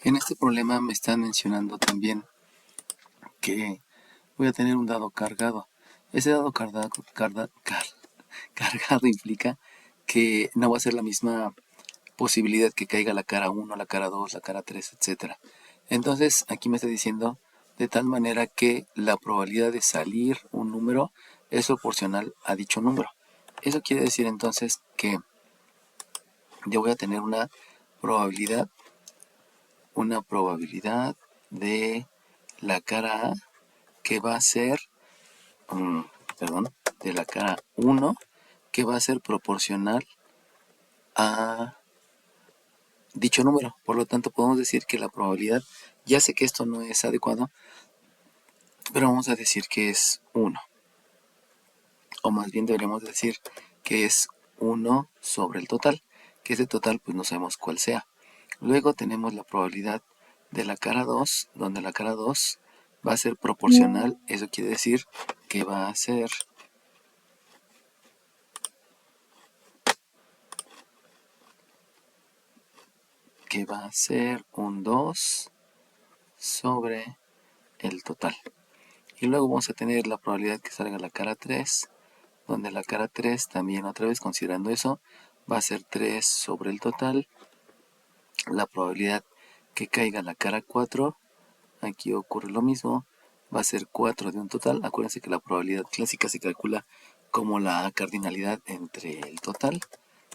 En este problema me están mencionando también que voy a tener un dado cargado. Ese dado cargado implica que no va a ser la misma posibilidad que caiga la cara 1, la cara 2, la cara 3, etcétera. Entonces aquí me está diciendo de tal manera que la probabilidad de salir un número es proporcional a dicho número. Eso quiere decir entonces que yo voy a tener probabilidad una probabilidad de la cara A que va a ser, perdón, de la cara 1 que va a ser proporcional a dicho número. Por lo tanto, podemos decir que la probabilidad, ya sé que esto no es adecuado, pero vamos a decir que es 1. O más bien deberíamos decir que es 1 sobre el total, que ese total pues no sabemos cuál sea. Luego tenemos la probabilidad de la cara 2, donde la cara 2 va a ser proporcional, eso quiere decir que va a ser un 2 sobre el total. Y luego vamos a tener la probabilidad que salga la cara 3, donde la cara 3 también otra vez considerando eso va a ser 3 sobre el total. La probabilidad que caiga la cara 4, aquí ocurre lo mismo, va a ser 4 de un total. Acuérdense que la probabilidad clásica se calcula como la cardinalidad entre el total.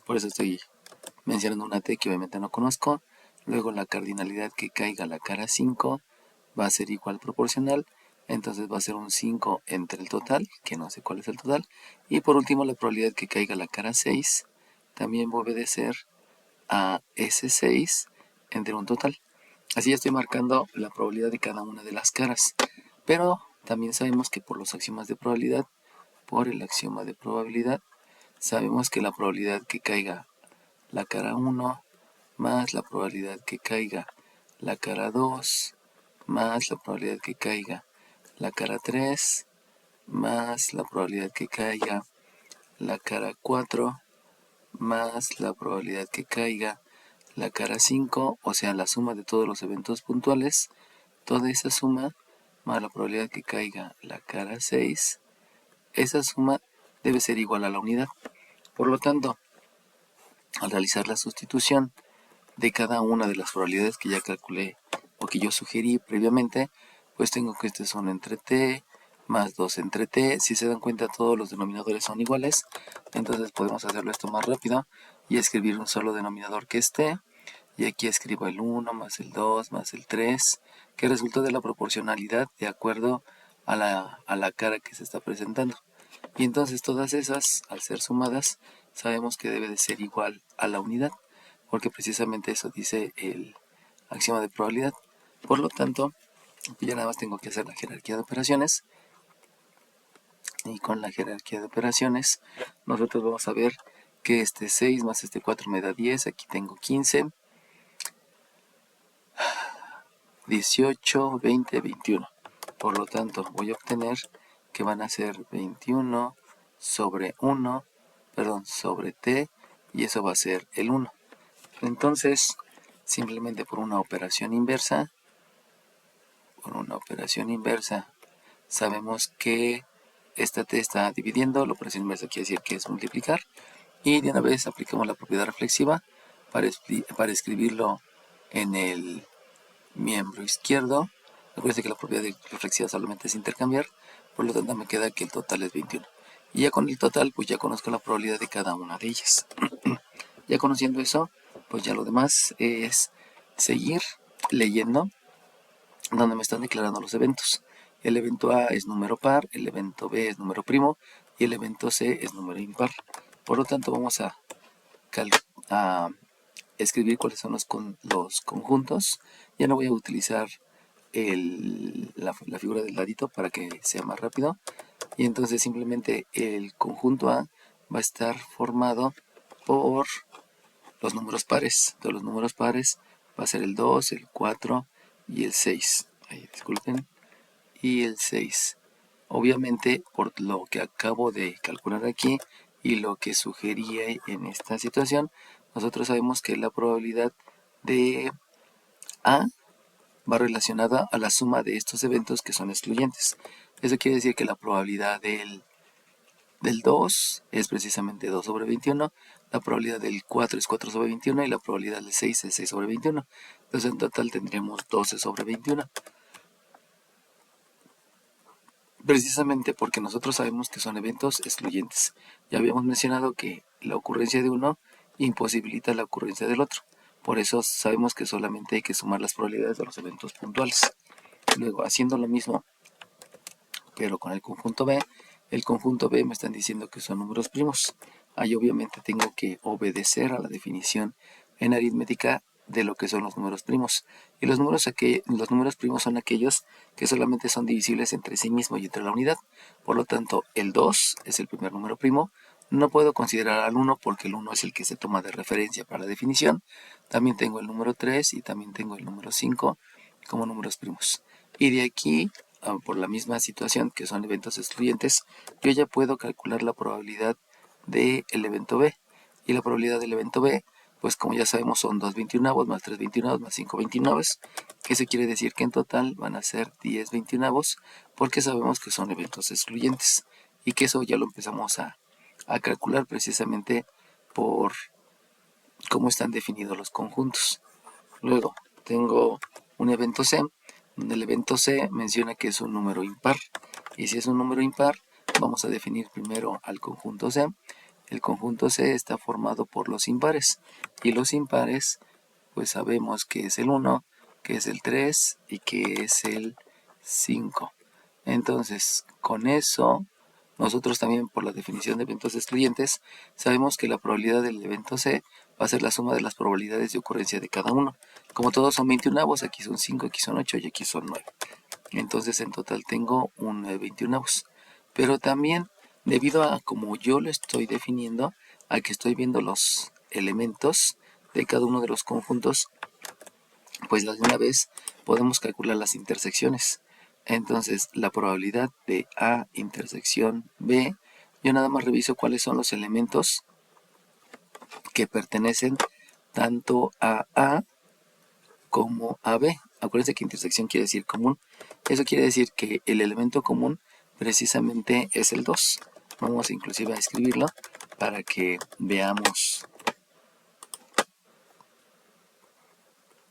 Por eso estoy mencionando una t que obviamente no conozco. Luego la cardinalidad que caiga la cara 5 va a ser igual proporcional. Entonces va a ser un 5 entre el total, que no sé cuál es el total. Y por último la probabilidad que caiga la cara 6 también va a obedecer a ese 6 entre un total. Así ya estoy marcando la probabilidad de cada una de las caras. Pero también sabemos que por los axiomas de probabilidad, por el axioma de probabilidad, sabemos que la probabilidad que caiga la cara 1 más la probabilidad que caiga la cara 2 más la probabilidad que caiga la cara 3 más la probabilidad que caiga la cara 4 más la probabilidad que caiga la cara 5, o sea, la suma de todos los eventos puntuales, toda esa suma más la probabilidad que caiga la cara 6, esa suma debe ser igual a la unidad. Por lo tanto, al realizar la sustitución de cada una de las probabilidades que ya calculé o que yo sugerí previamente, pues tengo que este es 1 entre t más 2 entre t. Si se dan cuenta, todos los denominadores son iguales, entonces podemos hacerlo esto más rápido y escribir un solo denominador que es t. Y aquí escribo el 1 más el 2 más el 3, que resulta de la proporcionalidad de acuerdo a la cara que se está presentando. Y entonces todas esas, al ser sumadas, sabemos que debe de ser igual a la unidad, porque precisamente eso dice el axioma de probabilidad. Por lo tanto, ya nada más tengo que hacer la jerarquía de operaciones. Y con la jerarquía de operaciones, nosotros vamos a ver que este 6 más este 4 me da 10. Aquí tengo 15, 18, 20, 21. Por lo tanto, voy a obtener que van a ser 21 sobre 1, perdón, sobre t, y eso va a ser el 1. Entonces, simplemente por una operación inversa, sabemos que esta t está dividiendo, la operación inversa quiere decir que es multiplicar, y de una vez aplicamos la propiedad reflexiva para escribirlo en el miembro izquierdo. Recuerden que la propiedad reflexiva solamente es intercambiar, por lo tanto me queda que el total es 21. Y ya con el total, pues ya conozco la probabilidad de cada una de ellas. Ya conociendo eso, pues ya lo demás es seguir leyendo donde me están declarando los eventos. El evento A es número par, el evento B es número primo y el evento C es número impar. Por lo tanto, vamos a escribir cuáles son los conjuntos. Ya no voy a utilizar la figura del ladito para que sea más rápido. Y entonces simplemente el conjunto A va a estar formado por los números pares. De los números pares va a ser el 2, el 4 y el 6. Ay, disculpen. Y el 6. Obviamente, por lo que acabo de calcular aquí y lo que sugería en esta situación, nosotros sabemos que la probabilidad de A va relacionada a la suma de estos eventos que son excluyentes. Eso quiere decir que la probabilidad del 2 es precisamente 2 sobre 21, la probabilidad del 4 es 4 sobre 21 y la probabilidad del 6 es 6 sobre 21. Entonces en total tendríamos 12 sobre 21. Precisamente porque nosotros sabemos que son eventos excluyentes. Ya habíamos mencionado que la ocurrencia de uno imposibilita la ocurrencia del otro. Por eso sabemos que solamente hay que sumar las probabilidades de los eventos puntuales. Luego, haciendo lo mismo, pero con el conjunto B me están diciendo que son números primos. Ahí obviamente tengo que obedecer a la definición en aritmética de lo que son los números primos. Y los números primos son aquellos que solamente son divisibles entre sí mismo y entre la unidad. Por lo tanto, el 2 es el primer número primo. No puedo considerar al 1 porque el 1 es el que se toma de referencia para la definición. También tengo el número 3 y también tengo el número 5 como números primos. Y de aquí, por la misma situación que son eventos excluyentes, yo ya puedo calcular la probabilidad del evento B. Y la probabilidad del evento B, pues como ya sabemos, son 2 21avos más 3 21avos más 5 21avos. Eso quiere decir que en total van a ser 10 21avos, porque sabemos que son eventos excluyentes. Y que eso ya lo empezamos a calcular precisamente por cómo están definidos los conjuntos. Luego tengo un evento C, donde el evento C menciona que es un número impar. Y si es un número impar, vamos a definir primero al conjunto C. El conjunto C está formado por los impares. Y los impares, pues sabemos que es el 1, que es el 3 y que es el 5. Entonces, con eso, nosotros también por la definición de eventos excluyentes, sabemos que la probabilidad del evento C va a ser la suma de las probabilidades de ocurrencia de cada uno. Como todos son 21avos, aquí son 5, aquí son 8 y aquí son 9. Entonces en total tengo un 21avos. Pero también, debido a como yo lo estoy definiendo, a que estoy viendo los elementos de cada uno de los conjuntos, pues de una vez podemos calcular las intersecciones. Entonces la probabilidad de A intersección B, yo nada más reviso cuáles son los elementos que pertenecen tanto a A como a B. Acuérdense que intersección quiere decir común. Eso quiere decir que el elemento común precisamente es el 2. Vamos inclusive a escribirlo para que veamos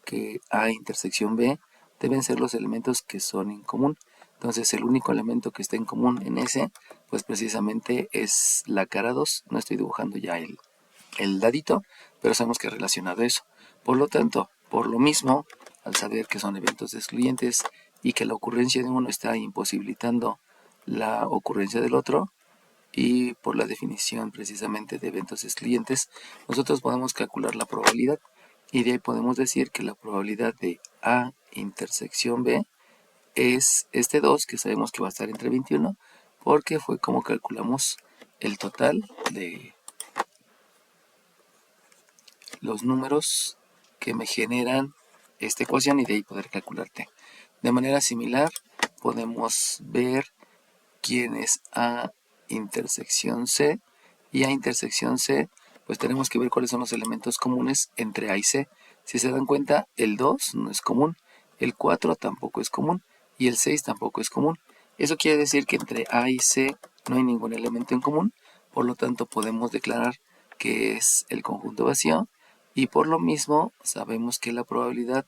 que A intersección B deben ser los elementos que son en común. Entonces el único elemento que está en común en ese, pues precisamente es la cara 2. No estoy dibujando ya el dadito, pero sabemos que es relacionado a eso. Por lo tanto, por lo mismo, al saber que son eventos excluyentes y que la ocurrencia de uno está imposibilitando la ocurrencia del otro, y por la definición precisamente de eventos excluyentes, nosotros podemos calcular la probabilidad y de ahí podemos decir que la probabilidad de A intersección B es este 2, que sabemos que va a estar entre 21, porque fue como calculamos el total de los números que me generan esta ecuación y de ahí poder calcularte. De manera similar, podemos ver quién es A intersección C, y A intersección C, pues tenemos que ver cuáles son los elementos comunes entre A y C. Si se dan cuenta, el 2 no es común, el 4 tampoco es común y el 6 tampoco es común. Eso quiere decir que entre A y C no hay ningún elemento en común, por lo tanto podemos declarar que es el conjunto vacío, y por lo mismo sabemos que la probabilidad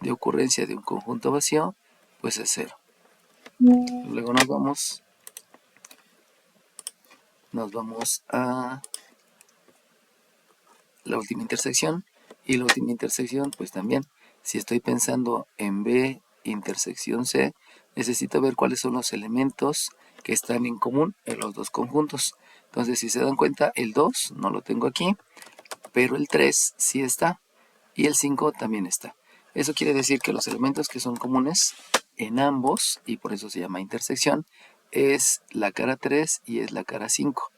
de ocurrencia de un conjunto vacío pues es 0. Luego nos vamos a la última intersección, y la última intersección pues también, si estoy pensando en B intersección C, necesito ver cuáles son los elementos que están en común en los dos conjuntos. Entonces si se dan cuenta, el 2 no lo tengo aquí, pero el 3 sí está y el 5 también está. Eso quiere decir que los elementos que son comunes en ambos, y por eso se llama intersección, es la cara 3 y es la cara 5.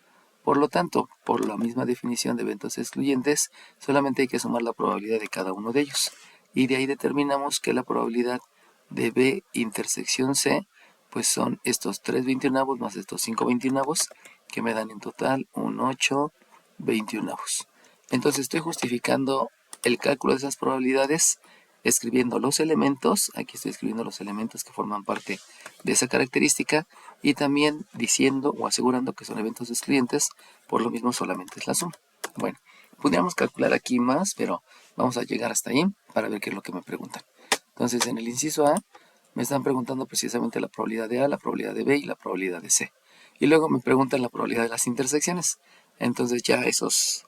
Por lo tanto, por la misma definición de eventos excluyentes, solamente hay que sumar la probabilidad de cada uno de ellos. Y de ahí determinamos que la probabilidad de B intersección C, pues son estos 3 21avos más estos 5 21avos, que me dan en total un 8 21avos. Entonces estoy justificando el cálculo de esas probabilidades escribiendo los elementos, aquí estoy escribiendo los elementos que forman parte de esa característica, y también diciendo o asegurando que son eventos excluyentes, por lo mismo solamente es la suma. Bueno, podríamos calcular aquí más, pero vamos a llegar hasta ahí para ver qué es lo que me preguntan. Entonces, en el inciso A me están preguntando precisamente la probabilidad de A, la probabilidad de B y la probabilidad de C. Y luego me preguntan la probabilidad de las intersecciones. Entonces ya esos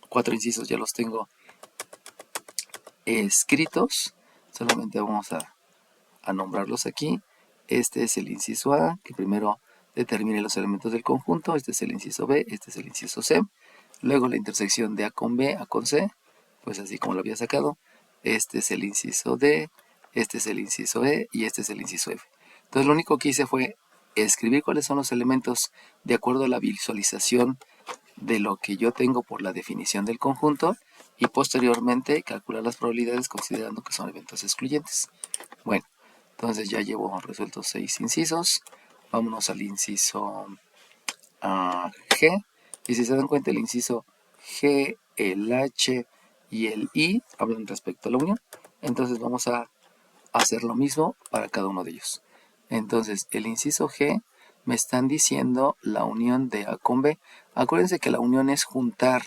4 incisos ya los tengo escritos. Solamente vamos a nombrarlos aquí. Este es el inciso A, que primero determine los elementos del conjunto. Este es el inciso B, este es el inciso C. Luego la intersección de A con B, A con C, pues así como lo había sacado. Este es el inciso D, este es el inciso E y este es el inciso F. Entonces lo único que hice fue escribir cuáles son los elementos de acuerdo a la visualización de lo que yo tengo por la definición del conjunto y posteriormente calcular las probabilidades considerando que son eventos excluyentes. Bueno, entonces ya llevo resueltos 6 incisos. Vámonos al inciso G. Y si se dan cuenta, el inciso G, el H y el I hablan respecto a la unión. Entonces vamos a hacer lo mismo para cada uno de ellos. Entonces, el inciso G me están diciendo la unión de A con B. Acuérdense que la unión es juntar.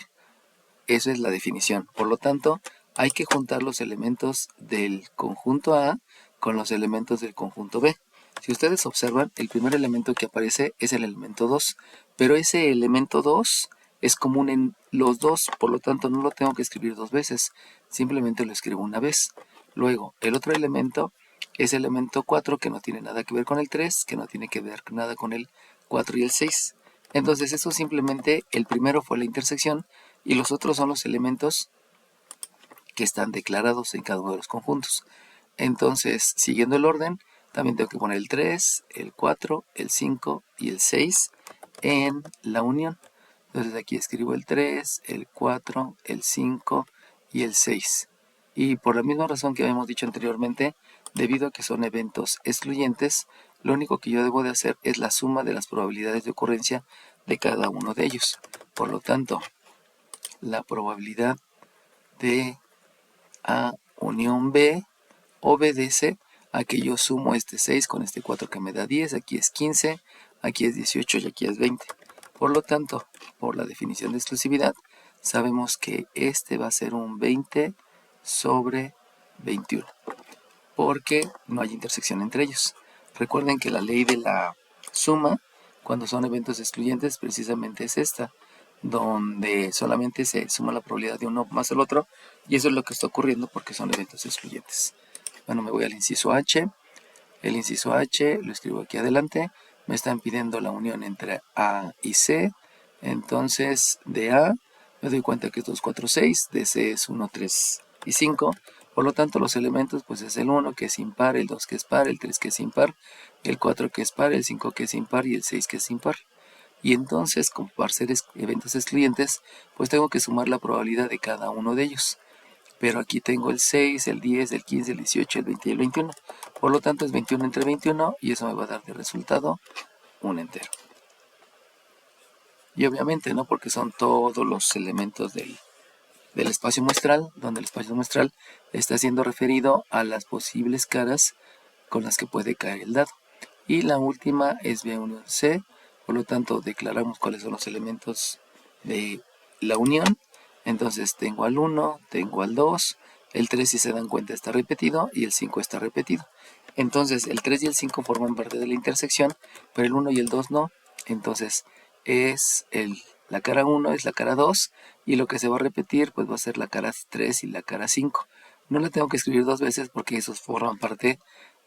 Eso es la definición. Por lo tanto, hay que juntar los elementos del conjunto A con los elementos del conjunto B. Si ustedes observan, el primer elemento que aparece es el elemento 2, pero ese elemento 2 es común en los dos, por lo tanto no lo tengo que escribir dos veces, simplemente lo escribo una vez. Luego, el otro elemento es el elemento 4, que no tiene nada que ver con el 3, que no tiene que ver nada con el 4 y el 6. Entonces, eso simplemente, el primero fue la intersección, y los otros son los elementos que están declarados en cada uno de los conjuntos. Entonces, siguiendo el orden, también tengo que poner el 3, el 4, el 5 y el 6 en la unión. Entonces aquí escribo el 3, el 4, el 5 y el 6. Y por la misma razón que habíamos dicho anteriormente, debido a que son eventos excluyentes, lo único que yo debo de hacer es la suma de las probabilidades de ocurrencia de cada uno de ellos. Por lo tanto, la probabilidad de A unión B obedece a que yo sumo este 6 con este 4 que me da 10, aquí es 15, aquí es 18 y aquí es 20. Por lo tanto, por la definición de exclusividad, sabemos que este va a ser un 20 sobre 21, porque no hay intersección entre ellos. Recuerden que la ley de la suma, cuando son eventos excluyentes, precisamente es esta, donde solamente se suma la probabilidad de uno más el otro, y eso es lo que está ocurriendo porque son eventos excluyentes. Bueno, me voy al inciso H. El inciso H lo escribo aquí adelante. Me están pidiendo la unión entre A y C. Entonces, de A me doy cuenta que es 2, 4, 6. De C es 1, 3 y 5. Por lo tanto, los elementos pues es el 1 que es impar, el 2 que es par, el 3 que es impar, el 4 que es par, el 5 que es impar y el 6 que es impar. Y entonces, como para ser eventos excluyentes, pues tengo que sumar la probabilidad de cada uno de ellos. Pero aquí tengo el 6, el 10, el 15, el 18, el 20 y el 21. Por lo tanto es 21 entre 21 y eso me va a dar de resultado un entero. Y obviamente, ¿no? Porque son todos los elementos del espacio muestral, donde el espacio muestral está siendo referido a las posibles caras con las que puede caer el dado. Y la última es B unión C, por lo tanto declaramos cuáles son los elementos de la unión. Entonces tengo al 1, tengo al 2, el 3 si se dan cuenta está repetido y el 5 está repetido. Entonces el 3 y el 5 forman parte de la intersección, pero el 1 y el 2 no. Entonces es la cara 1 es la cara 2 y lo que se va a repetir pues va a ser la cara 3 y la cara 5. No la tengo que escribir dos veces porque esos forman parte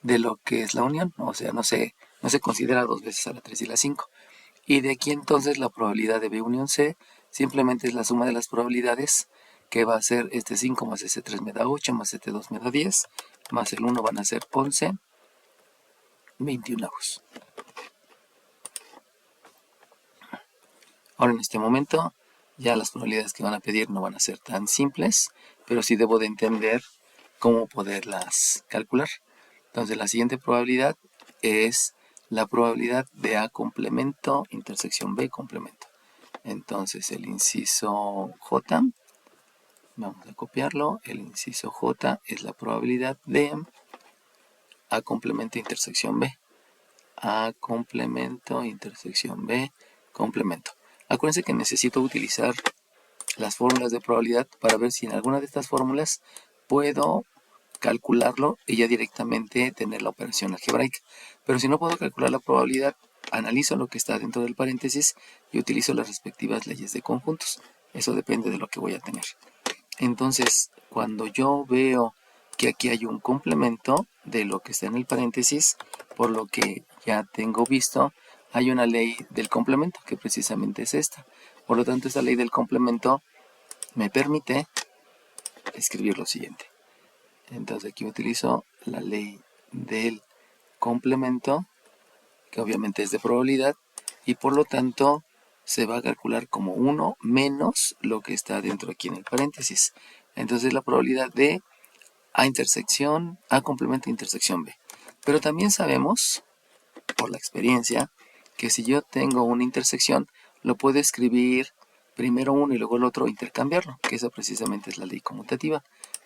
de lo que es la unión, o sea, no se considera dos veces a la 3 y la 5. Y de aquí entonces la probabilidad de B unión C simplemente es la suma de las probabilidades, que va a ser este 5 más este 3 me da 8, más este 2 me da 10, más el 1 van a ser 11, 21. Ahora en este momento ya las probabilidades que van a pedir no van a ser tan simples, pero sí debo de entender cómo poderlas calcular. Entonces la siguiente probabilidad es la probabilidad de A complemento intersección B complemento. Entonces el inciso J Vamos a copiarlo. El inciso J es la probabilidad de A complemento intersección B. A complemento intersección B complemento. Acuérdense que necesito utilizar las fórmulas de probabilidad para ver si en alguna de estas fórmulas puedo calcularlo y ya directamente tener la operación algebraica. Pero si no puedo calcular la probabilidad, analizo lo que está dentro del paréntesis y utilizo las respectivas leyes de conjuntos. Eso depende de lo que voy a tener. Entonces, cuando yo veo que aquí hay un complemento de lo que está en el paréntesis, por lo que ya tengo visto, hay una ley del complemento, que precisamente es esta. Por lo tanto, esta ley del complemento me permite escribir lo siguiente. Entonces aquí utilizo la ley del complemento, que obviamente es de probabilidad, y por lo tanto se va a calcular como 1 menos lo que está dentro aquí en el paréntesis. Entonces la probabilidad de A complemento intersección B. Pero también sabemos, por la experiencia, que si yo tengo una intersección, lo puedo escribir primero uno y luego el otro, intercambiarlo, que esa precisamente es la ley conmutativa.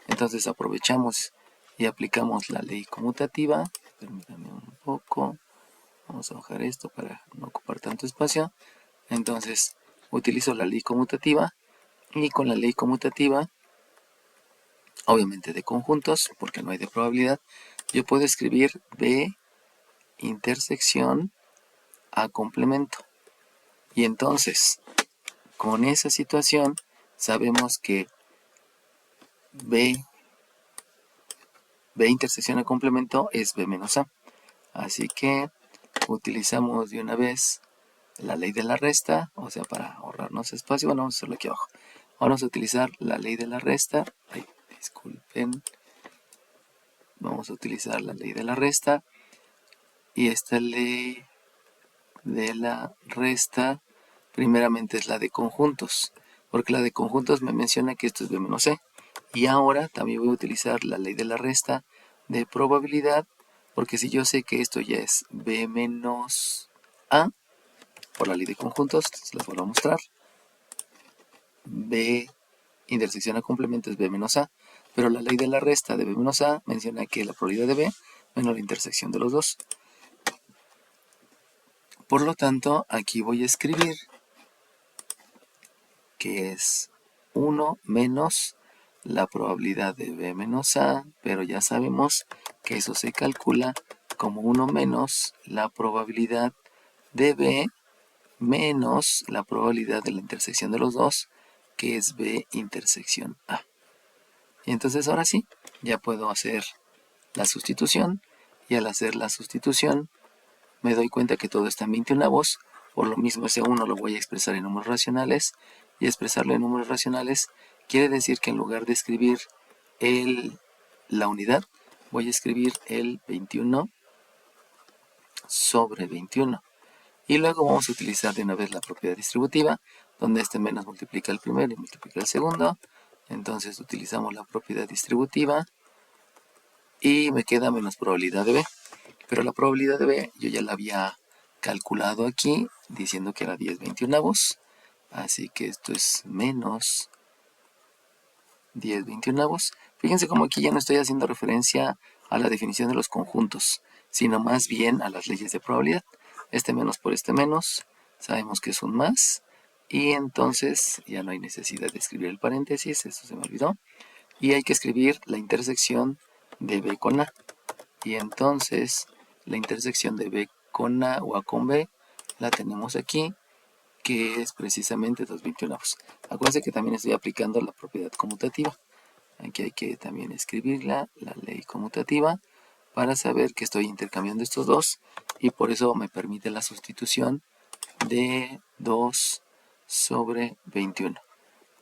Entonces aprovechamos y aplicamos la ley conmutativa. Permítanme un poco. Vamos a bajar esto para no ocupar tanto espacio. Entonces utilizo la ley conmutativa y con la ley conmutativa, obviamente de conjuntos, porque no hay de probabilidad, yo puedo escribir B intersección A complemento. Y entonces, con esa situación, sabemos que B intersección A complemento es B menos A. Así que utilizamos de una vez la ley de la resta, o sea, para ahorrarnos espacio. Bueno, vamos a hacerlo aquí abajo. Vamos a utilizar la ley de la resta. Ay, disculpen. Vamos a utilizar la ley de la resta. Y esta ley de la resta, primeramente es la de conjuntos, porque la de conjuntos me menciona que esto es B menos C. Y ahora también voy a utilizar la ley de la resta de probabilidad, porque si yo sé que esto ya es B menos A, por la ley de conjuntos, se los vuelvo a mostrar. B intersección A complemento es B menos A, pero la ley de la resta de B menos A menciona que la probabilidad de B menos la intersección de los dos. Por lo tanto, aquí voy a escribir que es 1 menos la probabilidad de B menos A, pero ya sabemos que eso se calcula como 1 menos la probabilidad de B menos la probabilidad de la intersección de los dos, que es B intersección A. Y entonces ahora sí, ya puedo hacer la sustitución, y al hacer la sustitución me doy cuenta que todo está en 21avos, por lo mismo ese 1 lo voy a expresar en números racionales, y expresarlo en números racionales quiere decir que en lugar de escribir la unidad, voy a escribir el 21 sobre 21. Y luego vamos a utilizar de una vez la propiedad distributiva, donde este menos multiplica el primero y multiplica el segundo. Entonces utilizamos la propiedad distributiva y me queda menos probabilidad de B. Pero la probabilidad de B yo ya la había calculado aquí, diciendo que era 10/21. Así que esto es menos 10/21. Fíjense cómo aquí ya no estoy haciendo referencia a la definición de los conjuntos, sino más bien a las leyes de probabilidad. Este menos por este menos, sabemos que es un más, y entonces ya no hay necesidad de escribir el paréntesis, eso se me olvidó, y hay que escribir la intersección de B con A. Y entonces la intersección de B con A o A con B la tenemos aquí, que es precisamente 2/21. Acuérdense que también estoy aplicando la propiedad conmutativa. Aquí hay que también escribirla, la ley conmutativa, para saber que estoy intercambiando estos dos, y por eso me permite la sustitución de 2 sobre 21.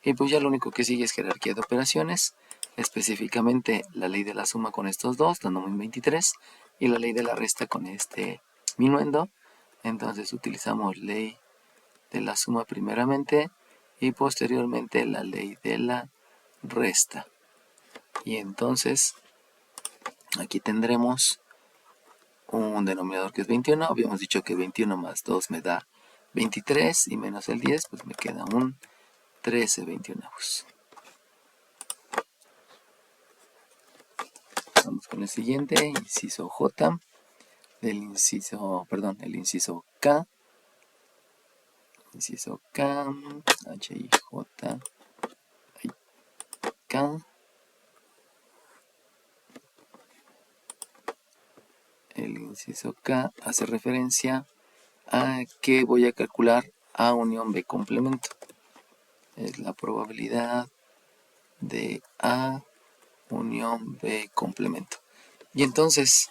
Y pues ya lo único que sigue es jerarquía de operaciones, específicamente la ley de la suma con estos dos, dándome un 23, y la ley de la resta con este minuendo. Entonces utilizamos ley de la suma primeramente y posteriormente la ley de la resta. Y entonces aquí tendremos un denominador que es 21. Habíamos dicho que 21 más 2 me da 23 y menos el 10, pues me queda un 13/21. Vamos con el siguiente, inciso J, el inciso K, H, I, J, K, el inciso K hace referencia a que voy a calcular A unión B complemento. Es la probabilidad de A unión B complemento. Y entonces,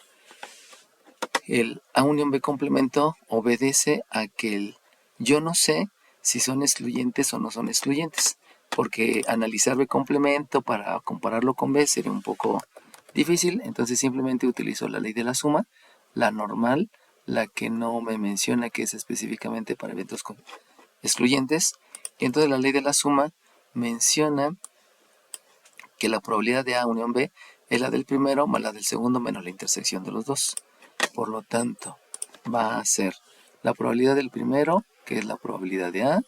el A unión B complemento obedece a que yo no sé si son excluyentes o no son excluyentes, porque analizar B complemento para compararlo con B sería un poco difícil, entonces simplemente utilizo la ley de la suma, la normal, la que no me menciona que es específicamente para eventos excluyentes, y entonces la ley de la suma menciona que la probabilidad de A unión B es la del primero más la del segundo menos la intersección de los dos. Por lo tanto, va a ser la probabilidad del primero, que es la probabilidad de A,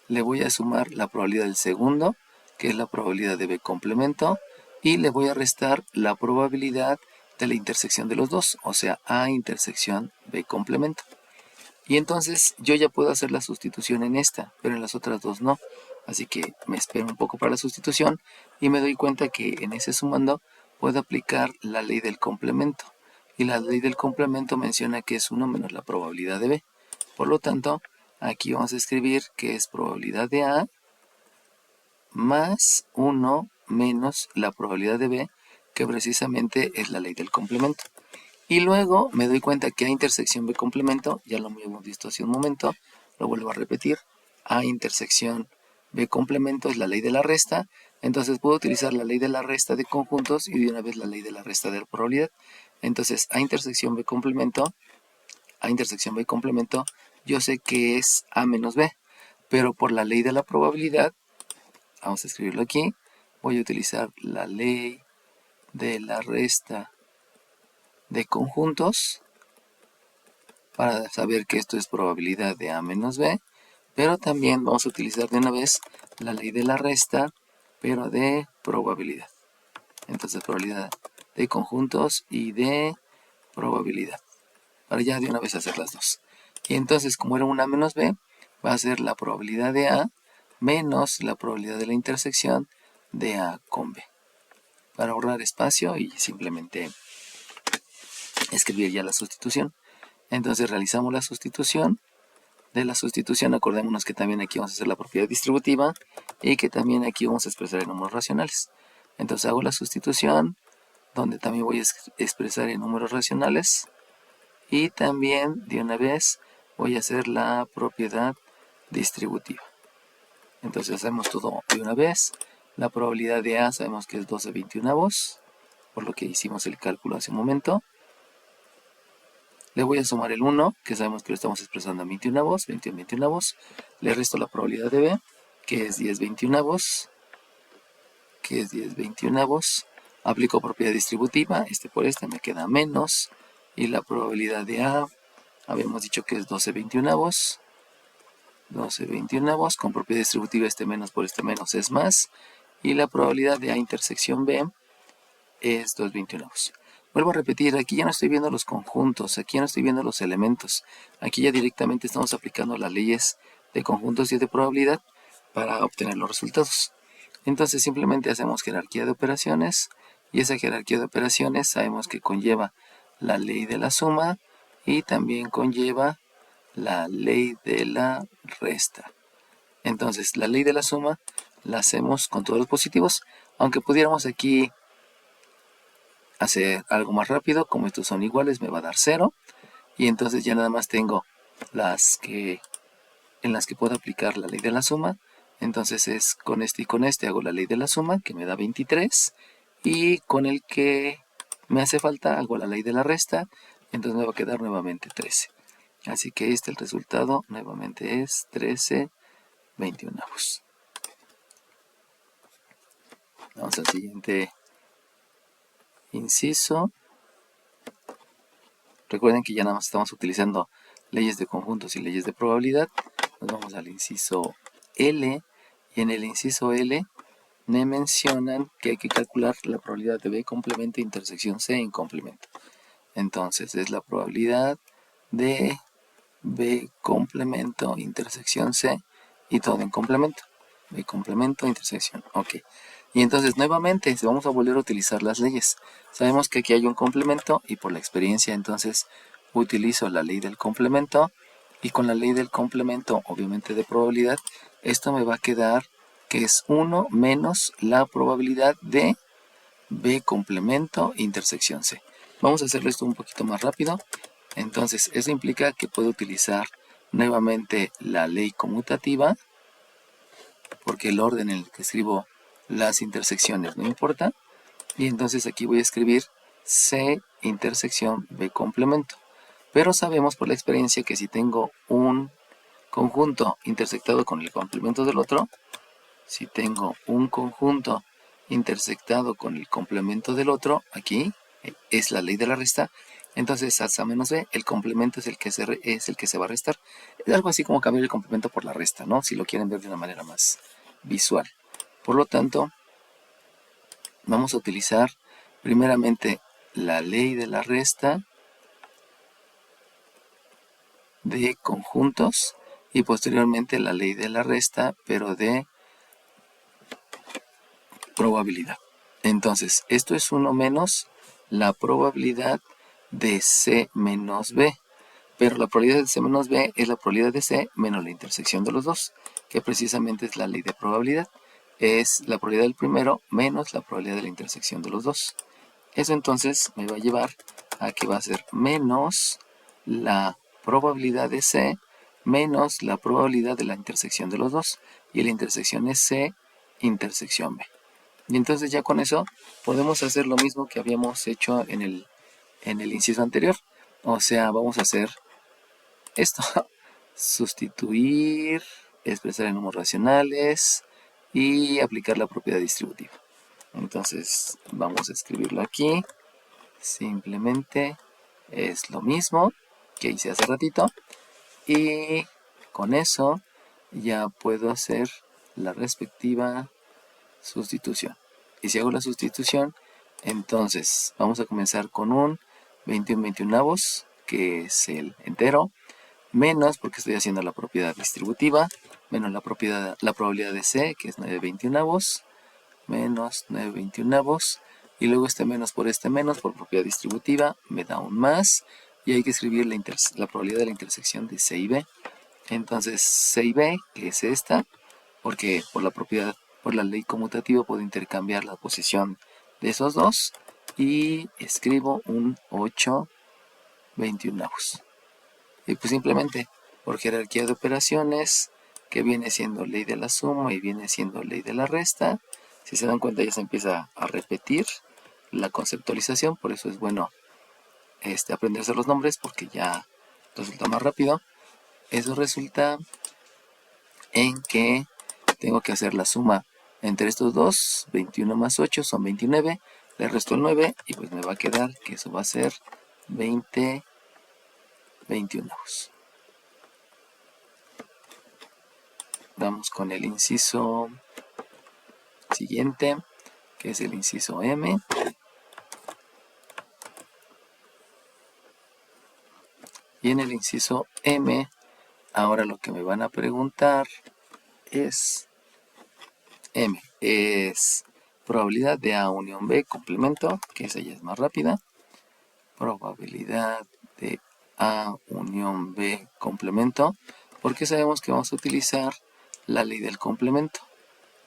le voy a sumar la probabilidad del segundo, que es la probabilidad de B complemento, y le voy a restar la probabilidad de la intersección de los dos, o sea, A intersección B complemento. Y entonces yo ya puedo hacer la sustitución en esta, pero en las otras dos no. Así que me espero un poco para la sustitución y me doy cuenta que en ese sumando puedo aplicar la ley del complemento. Y la ley del complemento menciona que es 1 menos la probabilidad de B. Por lo tanto, aquí vamos a escribir que es probabilidad de A más 1 menos la probabilidad de B, que precisamente es la ley del complemento. Y luego me doy cuenta que A intersección B complemento, ya lo hemos visto hace un momento, lo vuelvo a repetir, A intersección B complemento es la ley de la resta, entonces puedo utilizar la ley de la resta de conjuntos y de una vez la ley de la resta de la probabilidad. Entonces A intersección B complemento, yo sé que es A menos B, pero por la ley de la probabilidad, vamos a escribirlo aquí, voy a utilizar la ley de la resta de conjuntos para saber que esto es probabilidad de A menos B, pero también vamos a utilizar de una vez la ley de la resta, pero de probabilidad. Entonces probabilidad de conjuntos y de probabilidad, para ya de una vez hacer las dos. Y entonces como era un A menos B, va a ser la probabilidad de A menos la probabilidad de la intersección de A con B. Para ahorrar espacio y simplemente escribir ya la sustitución. Entonces realizamos la sustitución. De la sustitución, acordémonos que también aquí vamos a hacer la propiedad distributiva y que también aquí vamos a expresar en números racionales. Entonces hago la sustitución, donde también voy a expresar en números racionales y también de una vez voy a hacer la propiedad distributiva. Entonces hacemos todo de una vez. La probabilidad de A sabemos que es 12/21, por lo que hicimos el cálculo hace un momento. Le voy a sumar el 1, que sabemos que lo estamos expresando en 21. Le resto la probabilidad de B, que es 10/21. Aplico propiedad distributiva, este por este me queda menos. Y la probabilidad de A, habíamos dicho que es 12/21. Con propiedad distributiva este menos por este menos es más. Y la probabilidad de A intersección B es 2/21. Vuelvo a repetir, aquí ya no estoy viendo los conjuntos, aquí ya no estoy viendo los elementos. Aquí ya directamente estamos aplicando las leyes de conjuntos y de probabilidad para obtener los resultados. Entonces simplemente hacemos jerarquía de operaciones y esa jerarquía de operaciones sabemos que conlleva la ley de la suma y también conlleva la ley de la resta. Entonces la ley de la suma la hacemos con todos los positivos, aunque pudiéramos aquí hacer algo más rápido, como estos son iguales me va a dar 0 y entonces ya nada más tengo en las que puedo aplicar la ley de la suma. Entonces es con este y con este hago la ley de la suma que me da 23 y con el que me hace falta hago la ley de la resta, entonces me va a quedar nuevamente 13. Así que el resultado nuevamente es 13/21. Vamos al siguiente inciso. Recuerden que ya nada más estamos utilizando leyes de conjuntos y leyes de probabilidad. Nos vamos al inciso L y en el inciso L me mencionan que hay que calcular la probabilidad de B complemento intersección C en complemento. Entonces es la probabilidad de B complemento intersección C y todo en complemento. B complemento intersección. Ok. Y entonces nuevamente vamos a volver a utilizar las leyes. Sabemos que aquí hay un complemento y por la experiencia entonces utilizo la ley del complemento y con la ley del complemento obviamente de probabilidad esto me va a quedar que es 1 menos la probabilidad de B complemento intersección C. Vamos a hacerlo esto un poquito más rápido. Entonces, eso implica que puedo utilizar nuevamente la ley conmutativa, porque el orden en el que escribo las intersecciones no importa. Y entonces aquí voy a escribir C intersección B complemento. Pero sabemos por la experiencia que si tengo un conjunto intersectado con el complemento del otro, si tengo un conjunto intersectado con el complemento del otro, aquí es la ley de la resta, entonces A menos B, el complemento es el que se va a restar. Es algo así como cambiar el complemento por la resta, ¿no? Si lo quieren ver de una manera más visual. Por lo tanto, vamos a utilizar primeramente la ley de la resta de conjuntos y posteriormente la ley de la resta, pero de probabilidad. Entonces, esto es 1 menos la probabilidad de C menos B. Pero la probabilidad de C menos B es la probabilidad de C menos la intersección de los dos, que precisamente es la ley de probabilidad. Es la probabilidad del primero menos la probabilidad de la intersección de los dos. Eso entonces me va a llevar a que va a ser menos la probabilidad de C menos la probabilidad de la intersección de los dos. Y la intersección es C intersección B. Y entonces ya con eso podemos hacer lo mismo que habíamos hecho en el inciso anterior. O sea, vamos a hacer esto. Sustituir, expresar en números racionales y aplicar la propiedad distributiva. Entonces vamos a escribirlo aquí. Simplemente es lo mismo que hice hace ratito. Y con eso ya puedo hacer la respectiva sustitución. Y si hago la sustitución, entonces vamos a comenzar con un 21/21, que es el entero, menos, porque estoy haciendo la propiedad distributiva, menos la probabilidad de C, que es 9/21, menos 9/21, y luego este menos por propiedad distributiva, me da un más, y hay que escribir la probabilidad de la intersección de C y B. Entonces C y B, que es esta, porque por la ley conmutativa puedo intercambiar la posición de esos dos, y escribo un 8/21. Y pues simplemente por jerarquía de operaciones, que viene siendo ley de la suma y viene siendo ley de la resta, si se dan cuenta ya se empieza a repetir la conceptualización, por eso es bueno aprenderse los nombres porque ya resulta más rápido. Eso resulta en que tengo que hacer la suma entre estos dos, 21 más 8 son 29, le resto el 9 y pues me va a quedar que eso va a ser 20/21. Vamos con el inciso siguiente, que es el inciso M. Y en el inciso M, ahora lo que me van a preguntar es M, es probabilidad de A unión B complemento, que esa ya es más rápida. Probabilidad de A unión B complemento, porque sabemos que vamos a utilizar la ley del complemento.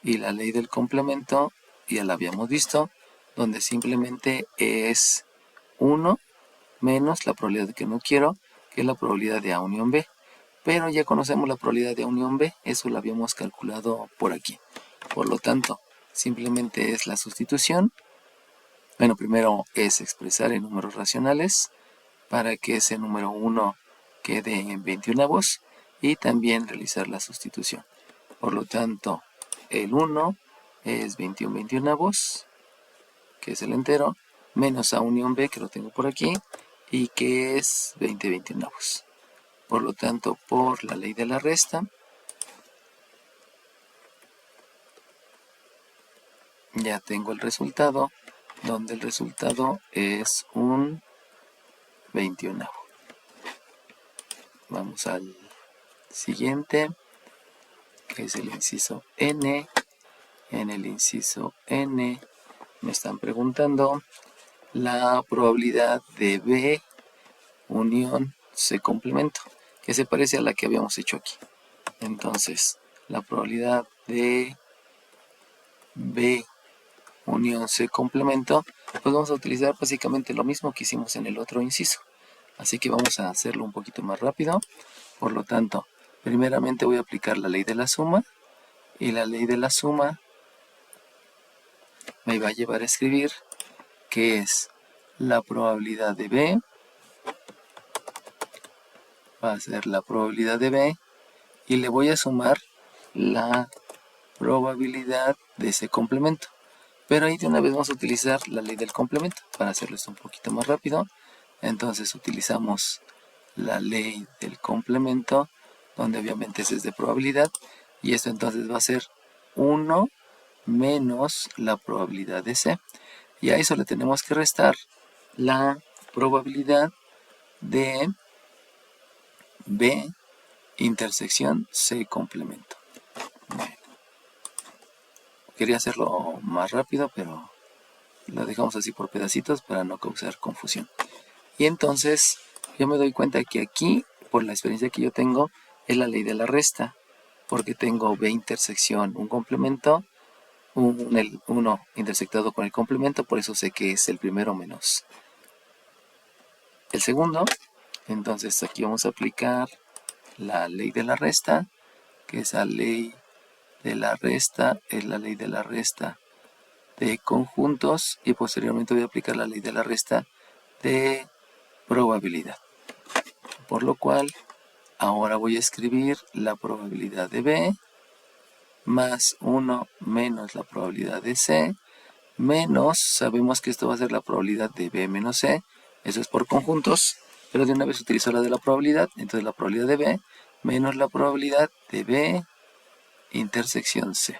Y la ley del complemento ya la habíamos visto, donde simplemente es 1 menos la probabilidad que no quiero, que es la probabilidad de A unión B. Pero ya conocemos la probabilidad de A unión B, eso lo habíamos calculado por aquí. Por lo tanto, simplemente es la sustitución. Bueno, primero es expresar en números racionales para que ese número 1 quede en 21 y también realizar la sustitución. Por lo tanto, el 1 es 21/21, que es el entero, menos A unión B, que lo tengo por aquí, y que es 20/21. Por lo tanto, por la ley de la resta, ya tengo el resultado, donde el resultado es un 21. Vamos al siguiente, que es el inciso N. En el inciso N me están preguntando la probabilidad de B unión C complemento, que se parece a la que habíamos hecho aquí. Entonces, la probabilidad de B unión C complemento, pues vamos a utilizar básicamente lo mismo que hicimos en el otro inciso. Así que vamos a hacerlo un poquito más rápido. Por lo tanto, primeramente voy a aplicar la ley de la suma, y la ley de la suma me va a llevar a escribir que es la probabilidad de B, va a ser la probabilidad de B, y le voy a sumar la probabilidad de ese complemento. Pero ahí de una vez vamos a utilizar la ley del complemento para hacerlo esto un poquito más rápido. Entonces utilizamos la ley del complemento, donde obviamente es de probabilidad, y esto entonces va a ser 1 menos la probabilidad de C. Y a eso le tenemos que restar la probabilidad de B intersección C complemento. Bueno, quería hacerlo más rápido, pero lo dejamos así por pedacitos para no causar confusión. Y entonces yo me doy cuenta que aquí, por la experiencia que yo tengo, es la ley de la resta, porque tengo B intersección un complemento, el 1 intersectado con el complemento, por eso sé que es el primero menos el segundo. Entonces aquí vamos a aplicar la ley de la resta, que esa ley de la resta es la ley de la resta de conjuntos, y posteriormente voy a aplicar la ley de la resta de probabilidad. Por lo cual, ahora voy a escribir la probabilidad de B más 1 menos la probabilidad de C, menos, sabemos que esto va a ser la probabilidad de B menos C, eso es por conjuntos, pero de una vez utilizo la de la probabilidad, entonces la probabilidad de B menos la probabilidad de B intersección C.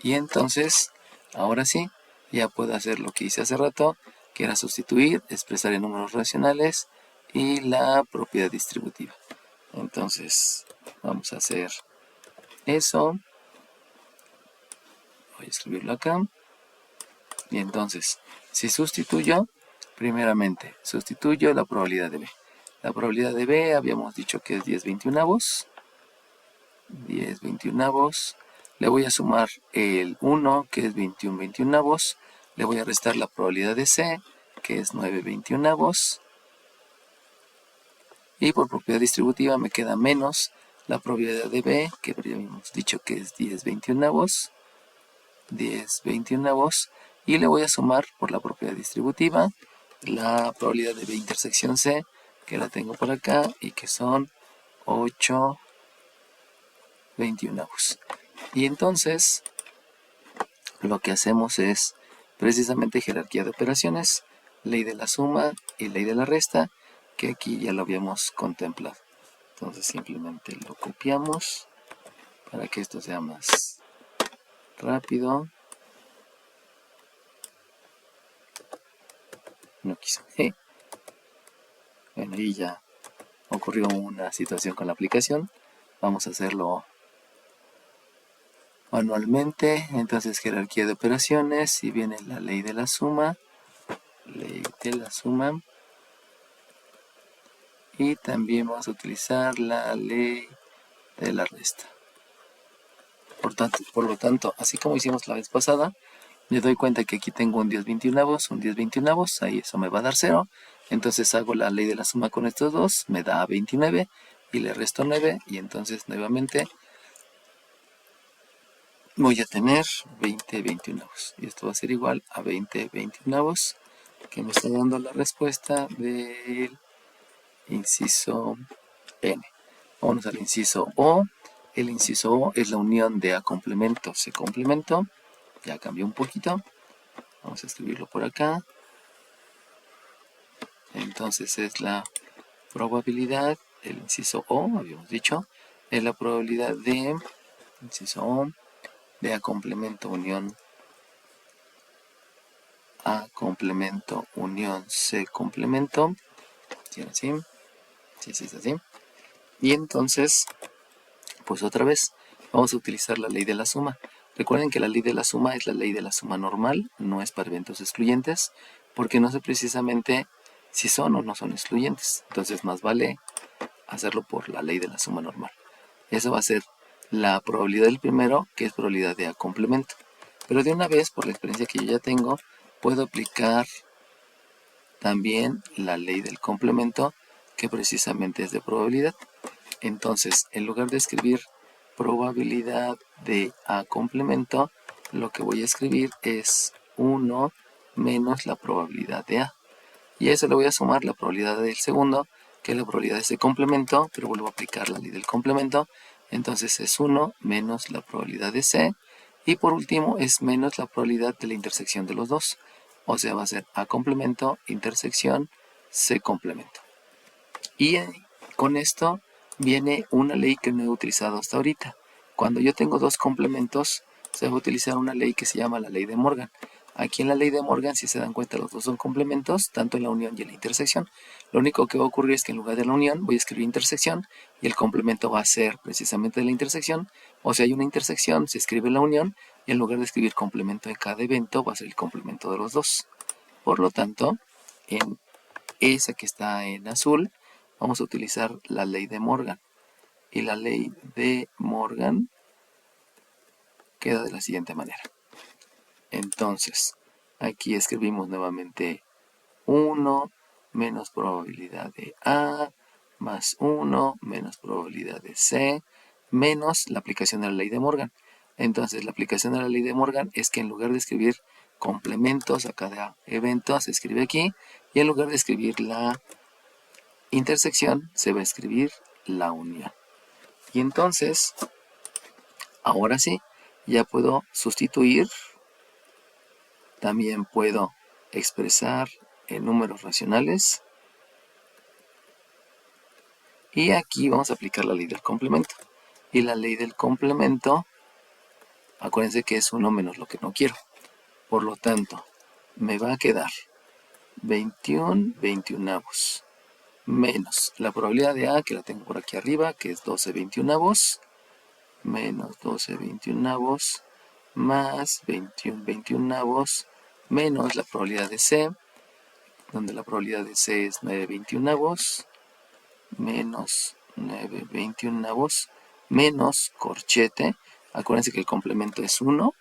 Y entonces, ahora sí, ya puedo hacer lo que hice hace rato, que era sustituir, expresar en números racionales y la propiedad distributiva. Entonces, vamos a hacer eso. Voy a escribirlo acá. Y entonces, si sustituyo, primeramente, sustituyo la probabilidad de B. La probabilidad de B habíamos dicho que es 10/21. 10/21. Le voy a sumar el 1, que es 21/21. Le voy a restar la probabilidad de C, que es 9/21. Y por propiedad distributiva me queda menos la probabilidad de B, que habíamos dicho que es 10/21. 10/21. Y le voy a sumar por la propiedad distributiva la probabilidad de B intersección C, que la tengo por acá, y que son 8/21. Y entonces lo que hacemos es precisamente jerarquía de operaciones, ley de la suma y ley de la resta, que aquí ya lo habíamos contemplado. Entonces simplemente lo copiamos para que esto sea más rápido. No quiso. Bueno, y ya ocurrió una situación con la aplicación. Vamos a hacerlo manualmente. Entonces jerarquía de operaciones, y viene la ley de la suma, y también vamos a utilizar la ley de la resta. Por lo tanto, así como hicimos la vez pasada, me doy cuenta que aquí tengo un 10/21, un 10/21, ahí eso me va a dar 0. Entonces hago la ley de la suma con estos dos, me da 29, y le resto 9, y entonces nuevamente voy a tener 20/21. Y esto va a ser igual a 20/21, que me está dando la respuesta del inciso N. Vamos al inciso O. El inciso O es la unión de A complemento C complemento. Ya cambió un poquito. Vamos a escribirlo por acá. Entonces es la probabilidad, el inciso O, habíamos dicho, es la probabilidad de, inciso O, de A complemento unión A complemento unión C complemento. ¿Sí, así? Sí, es así. Y entonces, pues otra vez, vamos a utilizar la ley de la suma. Recuerden que la ley de la suma es la ley de la suma normal, no es para eventos excluyentes, porque no sé precisamente si son o no son excluyentes. Entonces más vale hacerlo por la ley de la suma normal. Eso va a ser la probabilidad del primero, que es probabilidad de A complemento. Pero de una vez, por la experiencia que yo ya tengo, puedo aplicar también la ley del complemento, que precisamente es de probabilidad. Entonces, en lugar de escribir probabilidad de A complemento, lo que voy a escribir es 1 menos la probabilidad de A. Y a eso le voy a sumar la probabilidad del segundo, que es la probabilidad de ese complemento, pero vuelvo a aplicar la ley del complemento. Entonces es 1 menos la probabilidad de C. Y por último es menos la probabilidad de la intersección de los dos. O sea, va a ser A complemento, intersección, C complemento. Y con esto viene una ley que no he utilizado hasta ahorita. Cuando yo tengo dos complementos, se va a utilizar una ley que se llama la ley de Morgan. Aquí en la ley de Morgan, si se dan cuenta, los dos son complementos, tanto en la unión y en la intersección. Lo único que va a ocurrir es que en lugar de la unión voy a escribir intersección y el complemento va a ser precisamente de la intersección. O sea, hay una intersección, se escribe la unión y en lugar de escribir complemento de cada evento va a ser el complemento de los dos. Por lo tanto, en esa que está en azul, vamos a utilizar la ley de Morgan. Y la ley de Morgan queda de la siguiente manera. Entonces, aquí escribimos nuevamente 1 menos probabilidad de A más 1 menos probabilidad de C menos la aplicación de la ley de Morgan. Entonces, la aplicación de la ley de Morgan es que en lugar de escribir complementos a cada evento, se escribe aquí, y en lugar de escribir la intersección, se va a escribir la unión. Y entonces, ahora sí, ya puedo sustituir. También puedo expresar en números racionales. Y aquí vamos a aplicar la ley del complemento. Y la ley del complemento, acuérdense que es 1 menos lo que no quiero. Por lo tanto, me va a quedar 21 21avos menos la probabilidad de A, que la tengo por aquí arriba, que es 12 21avos, menos 12 21avos, más 21 21avos, menos la probabilidad de C, donde la probabilidad de C es 9 21avos, menos 9 21avos, menos corchete. Acuérdense que el complemento es 1,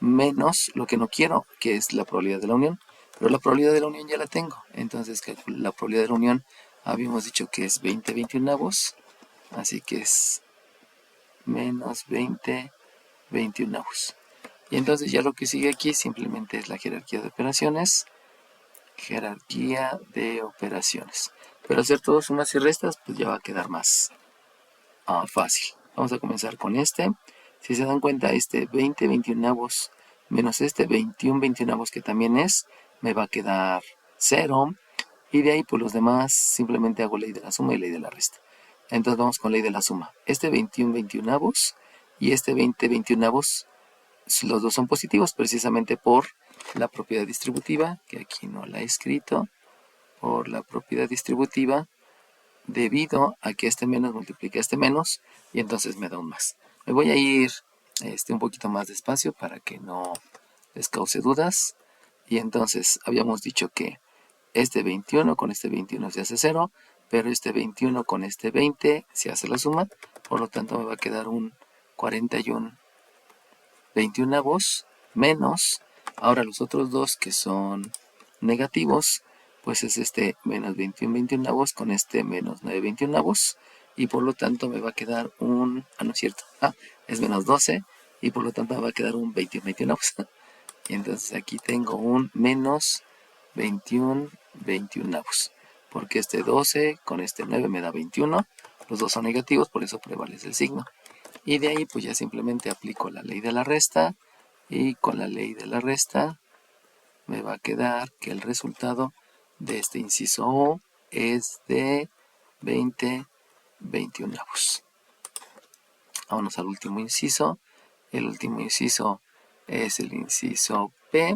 menos lo que no quiero, que es la probabilidad de la unión. Pero la probabilidad de la unión ya la tengo. Entonces la probabilidad de la unión habíamos dicho que es 20 21avos, así que es menos 20 21avos. Y entonces ya lo que sigue aquí simplemente es la jerarquía de operaciones. Jerarquía de operaciones. Pero hacer todo sumas y restas, pues ya va a quedar más fácil. Vamos a comenzar con este. Si se dan cuenta, este 20 21avos menos este 21 21avos que también es, me va a quedar 0. Y de ahí, pues los demás simplemente hago ley de la suma y ley de la resta. Entonces vamos con ley de la suma. Este 21 21avos y este 20 21avos, los dos son positivos precisamente por la propiedad distributiva, que aquí no la he escrito, por la propiedad distributiva, debido a que este menos multiplica este menos, y entonces me da un más. Me voy a ir un poquito más despacio para que no les cause dudas. Y entonces habíamos dicho que este 21 con este 21 se hace 0, pero este 21 con este 20 se hace la suma, por lo tanto me va a quedar un 41 21avos menos, ahora los otros dos que son negativos, pues es este menos 21 21avos con este menos 9 21avos, y por lo tanto me va a quedar un, no es cierto, es menos 12, y por lo tanto me va a quedar un 21 21avos. Y entonces aquí tengo un menos 21 21avos, porque este 12 con este 9 me da 21, los dos son negativos, por eso prevalece el signo. Y de ahí pues ya simplemente aplico la ley de la resta, y con la ley de la resta me va a quedar que el resultado de este inciso O es de 20 21avos. Vámonos al último inciso. El último inciso es el inciso P.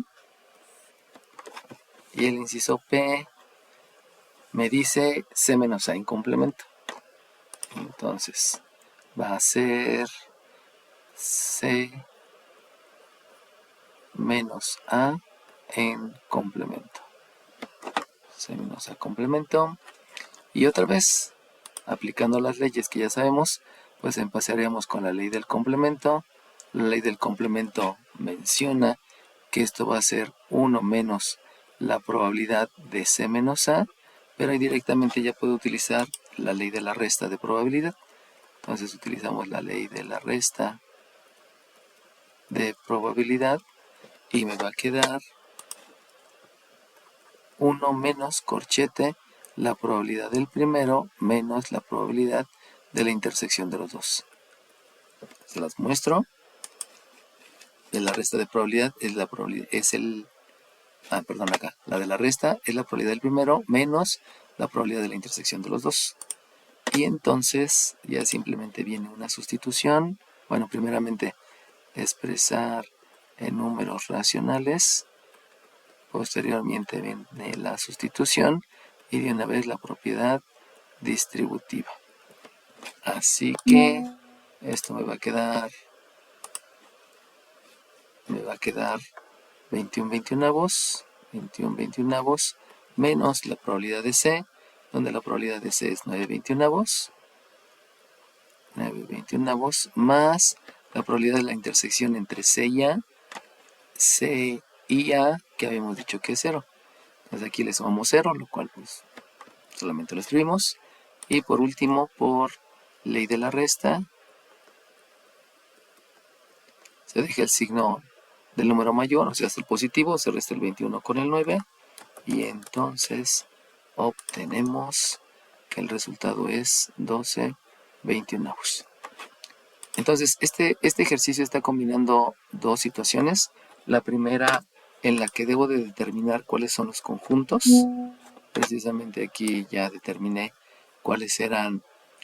Y el inciso P me dice C menos A en complemento. Entonces va a ser C menos A en complemento. C menos A complemento. Y otra vez, aplicando las leyes que ya sabemos, pues empezaremos con la ley del complemento. La ley del complemento menciona que esto va a ser 1 menos la probabilidad de C menos A, pero ahí directamente ya puedo utilizar la ley de la resta de probabilidad. Entonces utilizamos la ley de la resta de probabilidad y me va a quedar 1 menos corchete la probabilidad del primero menos la probabilidad de la intersección de los dos. Se las muestro. De la resta de probabilidad es la probabilidad, la de la resta es la probabilidad del primero menos la probabilidad de la intersección de los dos. Y entonces ya simplemente viene una sustitución. Bueno, primeramente expresar en números racionales. Posteriormente viene la sustitución y de una vez la propiedad distributiva. Así que esto me va a quedar 21 veintiunavos menos la probabilidad de C, donde la probabilidad de C es 9 veintiunavos más la probabilidad de la intersección entre C y A, que habíamos dicho que es 0. Entonces aquí le sumamos 0, lo cual pues solamente lo escribimos. Y por último, por ley de la resta, se deja el signo del número mayor, o sea, hasta el positivo, se resta el 21 con el 9. Y entonces obtenemos que el resultado es 12 veintiunavos. Entonces, este ejercicio está combinando dos situaciones. La primera, en la que debo de determinar cuáles son los conjuntos. Precisamente aquí ya determiné cuáles eran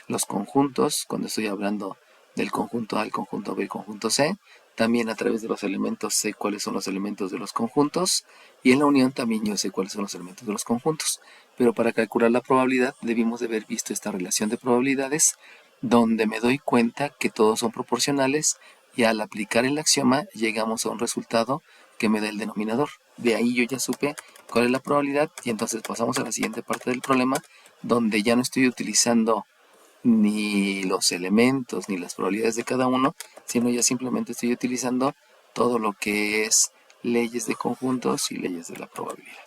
los conjuntos cuando estoy hablando del conjunto A, el conjunto B, el conjunto C. También a través de los elementos sé cuáles son los elementos de los conjuntos. Y en la unión también yo sé cuáles son los elementos de los conjuntos. Pero para calcular la probabilidad debimos de haber visto esta relación de probabilidades donde me doy cuenta que todos son proporcionales y al aplicar el axioma llegamos a un resultado que me da el denominador. De ahí yo ya supe cuál es la probabilidad y entonces pasamos a la siguiente parte del problema donde ya no estoy utilizando ni los elementos ni las probabilidades de cada uno, sino ya simplemente estoy utilizando todo lo que es leyes de conjuntos y leyes de la probabilidad.